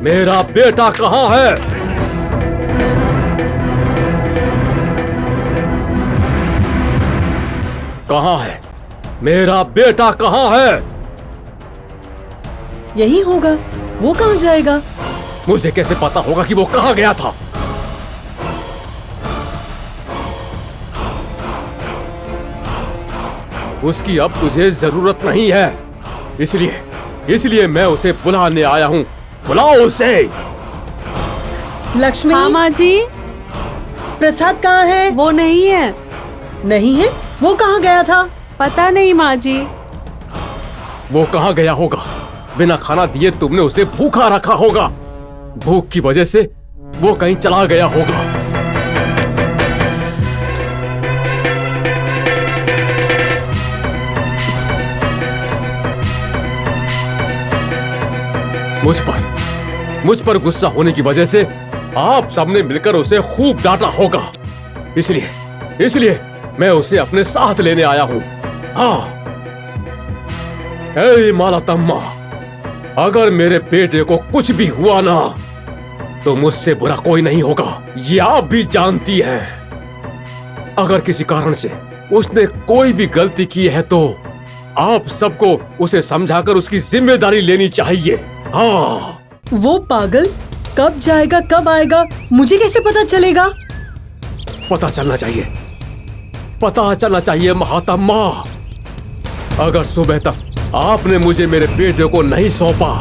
मेरा बेटा कहाँ है? कहाँ है? मेरा बेटा कहाँ है? यही होगा। वो कहाँ जाएगा? मुझे कैसे पता होगा कि वो कहाँ गया था? उसकी अब तुझे जरूरत नहीं है, इसलिए मैं उसे बुलाने आया हूँ। बुलाओ उसे। लक्ष्मी। हाँ माँ जी। प्रसाद कहाँ है? वो नहीं है। नहीं है? वो कहाँ गया था? पता नहीं माँ जी। वो कहाँ गया होगा? बिना खाना दिए तुमने उसे भूखा रखा होगा। भूख की वजह से वो कहीं चला गया होगा। मुझ पर गुस्सा होने की वजह से आप सबने मिलकर उसे खूब डांटा होगा। इसलिए मैं उसे अपने साथ लेने आया हूं। ए मालतम्मा, अगर मेरे बेटे को कुछ भी हुआ ना तो मुझसे बुरा कोई नहीं होगा, ये आप भी जानती हैं। अगर किसी कारण से उसने कोई भी गलती की है तो आप सबको उसे समझाकर उसकी जिम्मेदारी लेनी चाहिए। हाँ। वो पागल कब जाएगा कब आएगा मुझे कैसे पता चलेगा? पता चलना चाहिए महात्मा। अगर सुबह तक आपने मुझे मेरे बेटे को नहीं सौंपा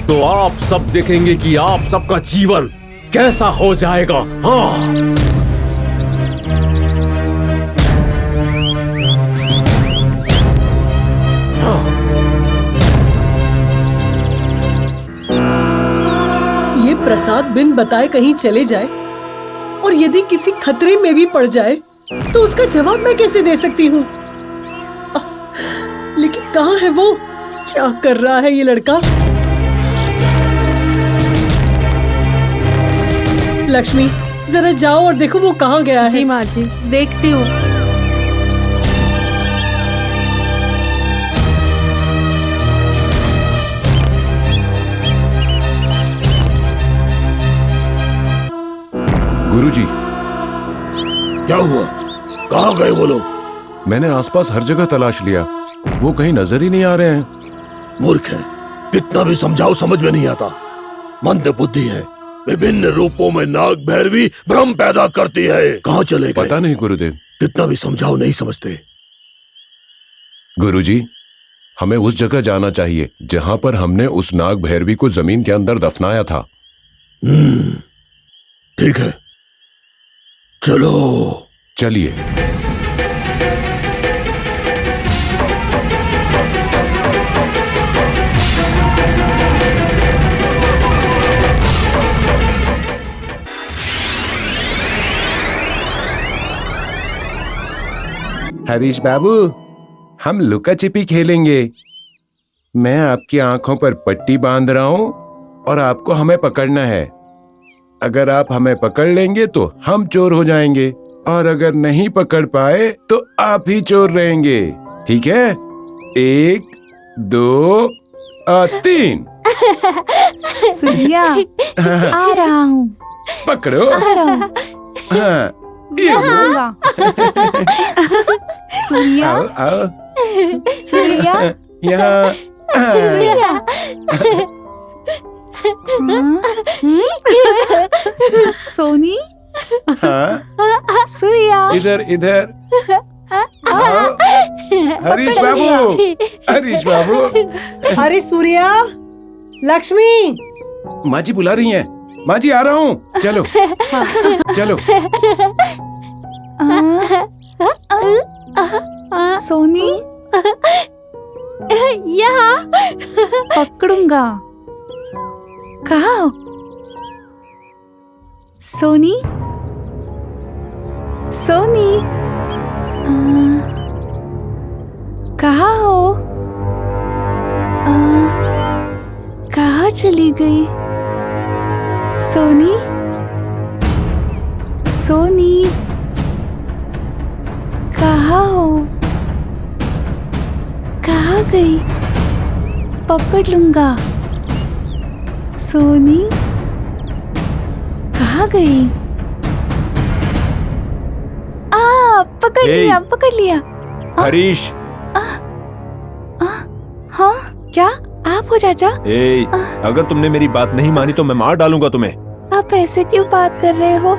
तो आप सब देखेंगे कि आप सबका जीवन कैसा हो जाएगा। हाँ। ये प्रसाद बिन बताए कहीं चले जाए और यदि किसी खतरे में भी पड़ जाए तो उसका जवाब मैं कैसे दे सकती हूँ? लेकिन कहाँ है वो? क्या कर रहा है ये लड़का? लक्ष्मी, जरा जाओ और देखो वो कहाँ गया है। जी माँ जी, देखती हूँ। गुरुजी। क्या हुआ? कहाँ गए वो लोग? मैंने आसपास हर जगह तलाश लिया, वो कहीं नजर ही नहीं आ रहे हैं। मूर्ख है, कितना भी समझाओ समझ में नहीं आता। मंद बुद्धि है, विभिन्न रूपों में नाग भैरवी भ्रम पैदा करती है। कहाँ चले गए? पता नहीं गुरुदेव। कितना भी समझाओ नहीं समझते। गुरुजी, हमें उस जगह जाना चाहिए जहाँ पर हमने उस नाग भैरवी को जमीन के अंदर दफनाया था। ठीक है, चलो। चलिए। हरीश बाबू, हम लुका छिपी खेलेंगे। मैं आपकी आंखों पर पट्टी बांध रहा हूं और आपको हमें पकड़ना है। अगर आप हमें पकड़ लेंगे तो हम चोर हो जाएंगे और अगर नहीं पकड़ पाए तो आप ही चोर रहेंगे। ठीक है? 1 2 3। सूर्या, आ रहा हूँ। पकड़ो। आ रहा हूँ। हाँ, ये लो। सूर्या, आओ आओ। सूर्या, यहाँ। सूर्या। सोनी। हाँ, सूर्या, इधर इधर। आओ। हरीश बाबू, हरीश बाबू। अरे सूर्या, लक्ष्मी। माँ जी बुला रही हैं। माँ जी आ रहा हूँ। चलो चलो। सोनी, यहाँ पकड़ूंगा। कहाँ हो? सोनी, सोनी, कहाँ हो? कहाँ चली गई? सोनी, सोनी, कहाँ हो? कहाँ गई? पकड़ लूंगा। सोनी कहाँ गई? पकड़ लिया, पकड़ लिया। हरीश। हाँ क्या आप हो चाचा? अगर तुमने मेरी बात नहीं मानी तो मैं मार डालूंगा तुम्हें। आप ऐसे क्यों बात कर रहे हो?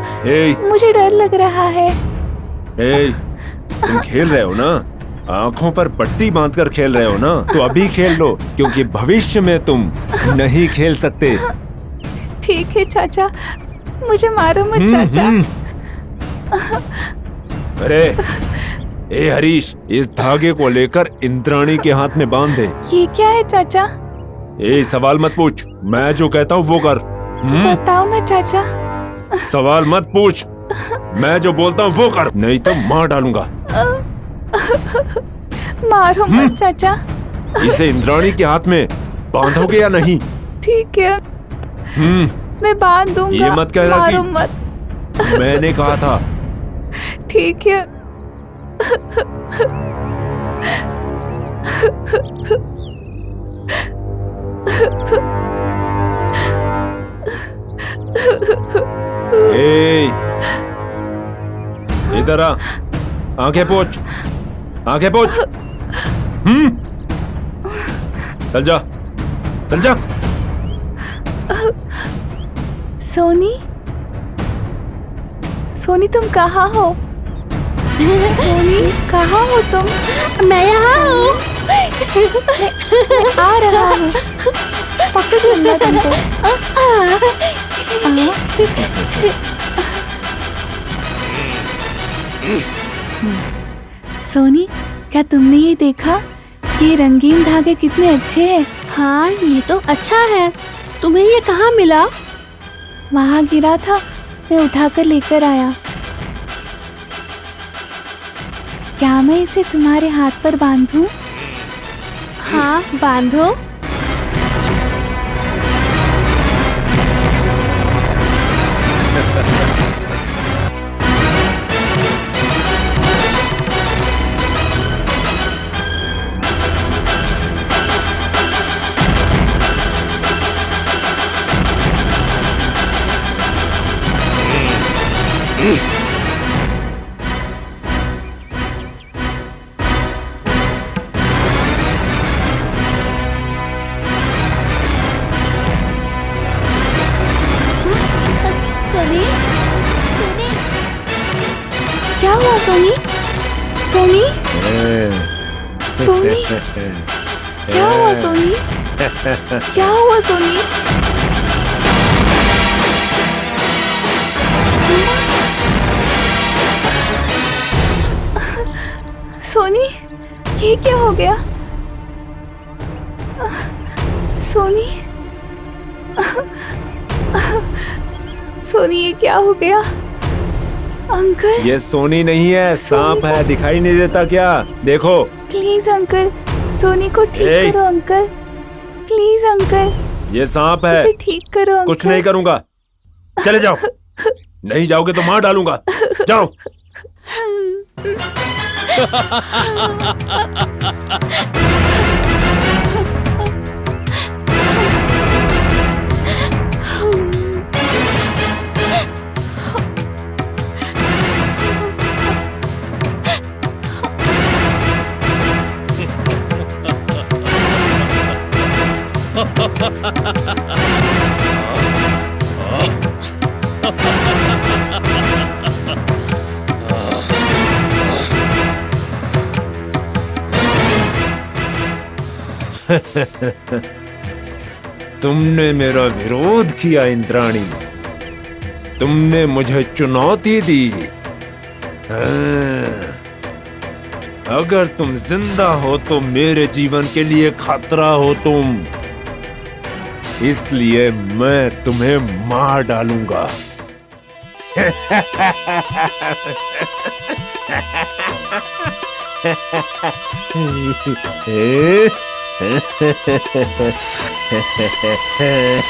मुझे डर लग रहा है। तुम खेल रहे हो ना, आंखों पर पट्टी बांधकर खेल रहे हो ना, तो अभी खेल लो, क्योंकि भविष्य में तुम नहीं खेल सकते। ठीक है चाचा, मुझे मारो मत चाचा। अरे हरीश, इस धागे को लेकर इंद्राणी के हाथ में बांध दे। ये क्या है चाचा? सवाल मत पूछ, मैं जो कहता हूँ वो कर। बताओ ना चाचा। सवाल मत पूछ, मैं जो बोलता हूँ वो कर, नहीं तो मार डालूंगा। मारो मत चाचा। इसे इंद्राणी के हाथ में बांधोगे या नहीं? ठीक है, मैं बांध दूंगा। ये मत कहना मारो कि मत। मैंने कहा था। ठीक है। इधर आ, आंखें पोंछ, आंखें पोंछ। चल जा, चल जा। सोनी, सोनी तुम कहाँ हो? सोनी कहाँ हो तुम? मैं यहाँ हूँ। आ रहा हूँ, पकड़ लूंगा तुमको। सोनी, क्या तुमने ये देखा? ये रंगीन धागे कितने अच्छे हैं। हाँ, ये तो अच्छा है। तुम्हें ये कहाँ मिला? वहाँ गिरा था, मैं उठाकर लेकर आया। क्या मैं इसे तुम्हारे हाथ पर बांधूं? हाँ, बांधो। सोनी, सोनी, क्या हुआ सोनी? सोनी, सोनी, क्या हुआ सोनी? क्या हुआ सोनी? सोनी, ये क्या हो गया? सोनी, सोनी, ये क्या हो गया? अंकल, ये सोनी नहीं है, सांप है। दिखाई नहीं देता क्या? देखो। प्लीज अंकल, सोनी को ठीक करो अंकल। प्लीज अंकल, ये सांप है। इसे ठीक करो अंकल। कुछ नहीं करूंगा, चले जाओ। नहीं जाओगे तो मार डालूंगा। जाओ। तुमने मेरा विरोध किया इंद्राणी, तुमने मुझे चुनौती दी। अगर तुम जिंदा हो तो मेरे जीवन के लिए खतरा हो तुम, इसलिए मैं तुम्हें मार डालूंगा।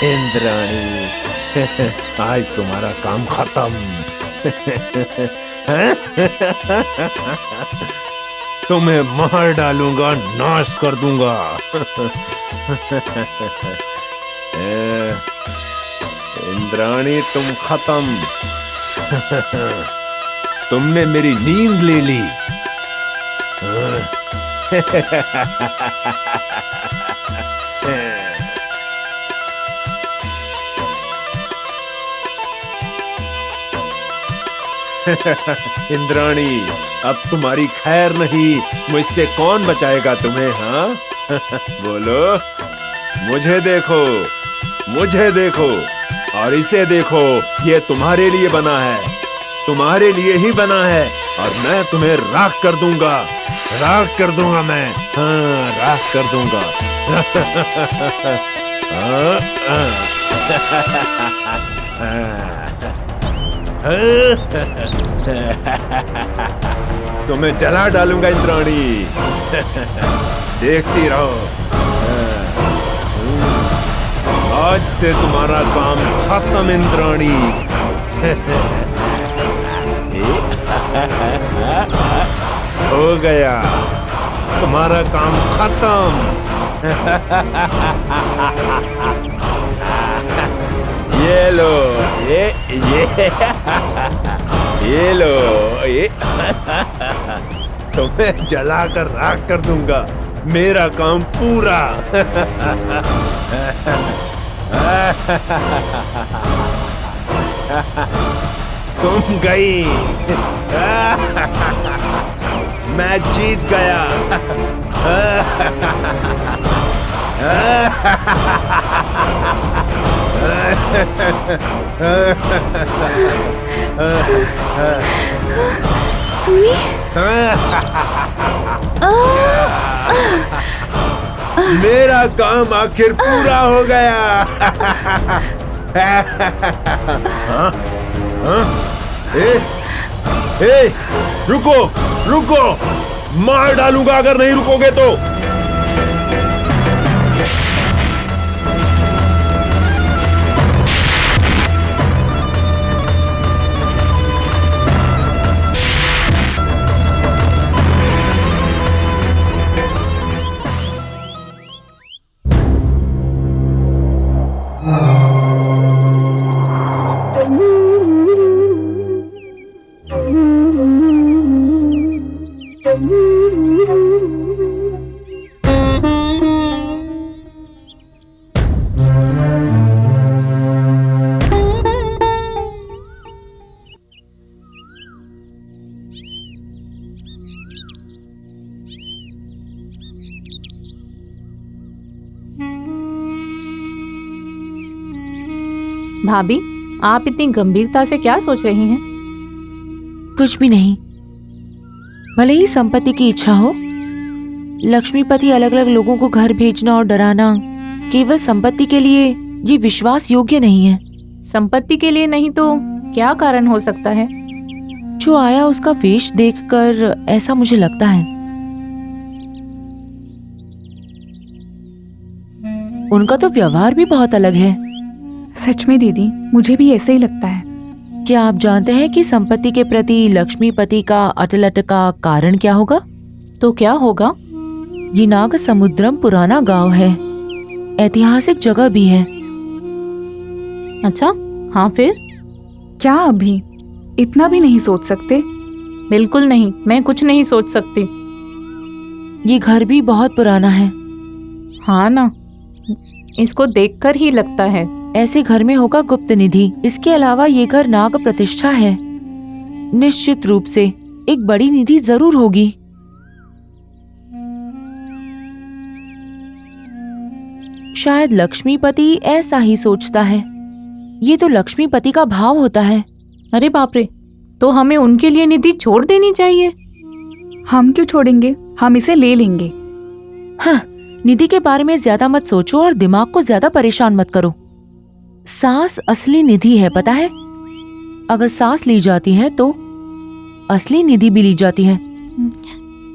इंद्राणी, आज तुम्हारा काम खत्म। तुम्हें मार डालूंगा, नाश कर दूंगा। इंद्राणी तुम खत्म। तुमने मेरी नींद ले ली। इंद्राणी अब तुम्हारी खैर नहीं, मुझसे कौन बचाएगा तुम्हें? हाँ बोलो। मुझे देखो, मुझे देखो और इसे देखो, ये तुम्हारे लिए बना है, तुम्हारे लिए ही बना है और मैं तुम्हें राख कर दूंगा, राख कर दूंगा मैं। हाँ राख कर दूंगा। तुम्हें जला डालूंगा इंद्राणी। देखती रहो। आज से तुम्हारा काम खत्म इंद्राणी। हो गया, तुम्हारा काम खत्म। ये लो, ये लो, ये तुम्हें जलाकर राख कर दूंगा। मेरा काम पूरा। तुम गई, मैं जीत गया। सोनी, मेरा काम आखिर पूरा हो गया। रुको, रुको, मार डालूंगा अगर नहीं रुकोगे तो। भाभी, आप इतनी गंभीरता से क्या सोच रही हैं? कुछ भी नहीं। भले ही संपत्ति की इच्छा हो, लक्ष्मीपति अलग अलग लोगों को घर भेजना और डराना केवल संपत्ति के लिए ये विश्वास योग्य नहीं है। संपत्ति के लिए नहीं तो क्या कारण हो सकता है? जो आया उसका वेश देखकर ऐसा मुझे लगता है। उनका तो व्यवहार भी बहुत अलग है। सच में दीदी, मुझे भी ऐसे ही लगता है। क्या आप जानते हैं कि संपत्ति के प्रति लक्ष्मीपति का अटलट का कारण क्या होगा? तो क्या होगा? ये नाग समुद्रम पुराना गांव है, ऐतिहासिक जगह भी है। अच्छा, हाँ फिर? क्या अभी इतना भी नहीं सोच सकते? बिल्कुल नहीं, मैं कुछ नहीं सोच सकती। ये घर भी बहुत पुराना है। हाँ ना, इसको देखकर ही लगता है। ऐसे घर में होगा गुप्त निधि। इसके अलावा ये घर नाग प्रतिष्ठा है। निश्चित रूप से एक बड़ी निधि जरूर होगी। शायद लक्ष्मीपति ऐसा ही सोचता है। ये तो लक्ष्मीपति का भाव होता है। अरे बाप रे, तो हमें उनके लिए निधि छोड़ देनी चाहिए। हम क्यों छोड़ेंगे, हम इसे ले लेंगे। हाँ, निधि के बारे में ज्यादा मत सोचो और दिमाग को ज्यादा परेशान मत करो। सांस असली निधि है, पता है? अगर सांस ली जाती है तो असली निधि भी ली जाती है।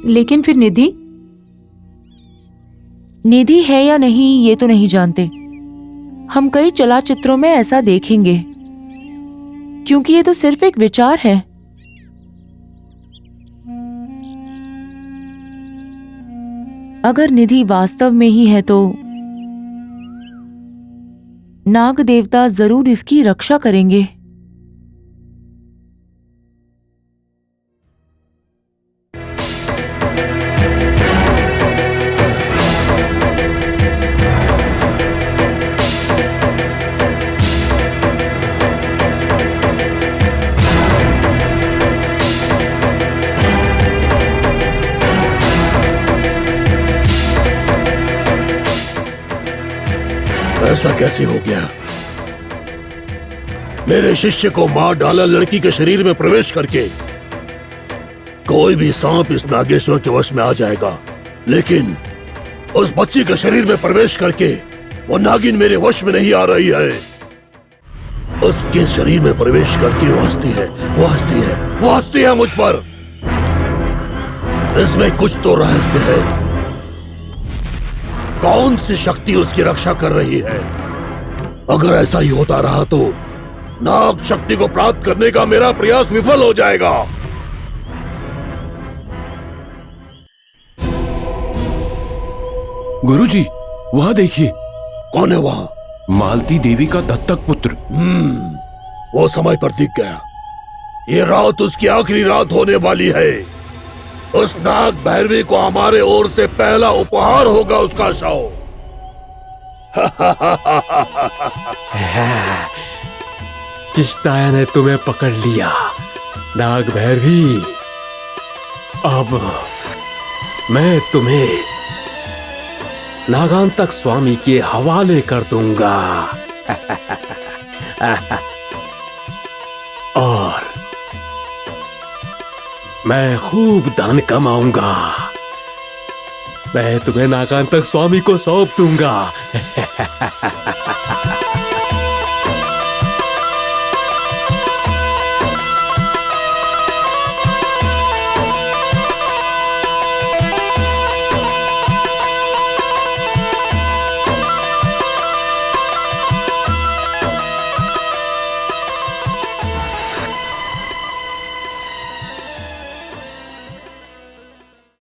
लेकिन फिर निधि है या नहीं ये तो नहीं जानते। हम कई चलचित्रों में ऐसा देखेंगे, क्योंकि ये तो सिर्फ एक विचार है। अगर निधि वास्तव में ही है तो नाग देवता जरूर इसकी रक्षा करेंगे। ऐसा कैसे हो गया? मेरे शिष्य को मार डाला लड़की के शरीर में प्रवेश करके। कोई भी सांप इस नागेश्वर के वश में आ जाएगा, लेकिन उस बच्ची के शरीर में प्रवेश करके वो नागिन मेरे वश में नहीं आ रही है। उसके शरीर में प्रवेश करके वो हंसती है, वो हंसती है, वो हंसती है मुझ पर। इसमें कुछ तो रहस्य है। कौन सी शक्ति उसकी रक्षा कर रही है? अगर ऐसा ही होता रहा तो नाग शक्ति को प्राप्त करने का मेरा प्रयास विफल हो जाएगा। गुरुजी, वहां देखिए। कौन है वहां? मालती देवी का दत्तक पुत्र। वो समय पर दिख गया। ये रात उसकी आखिरी रात होने वाली है। उस नाग भैरवी को हमारे ओर से पहला उपहार होगा उसका शव। किश्ताया ने तुम्हें पकड़ लिया नाग भैरवी। अब मैं तुम्हें नागांतक स्वामी के हवाले कर दूंगा। और मैं खूब धन कमाऊंगा। मैं तुम्हें नागांतक स्वामी को सौंप दूंगा।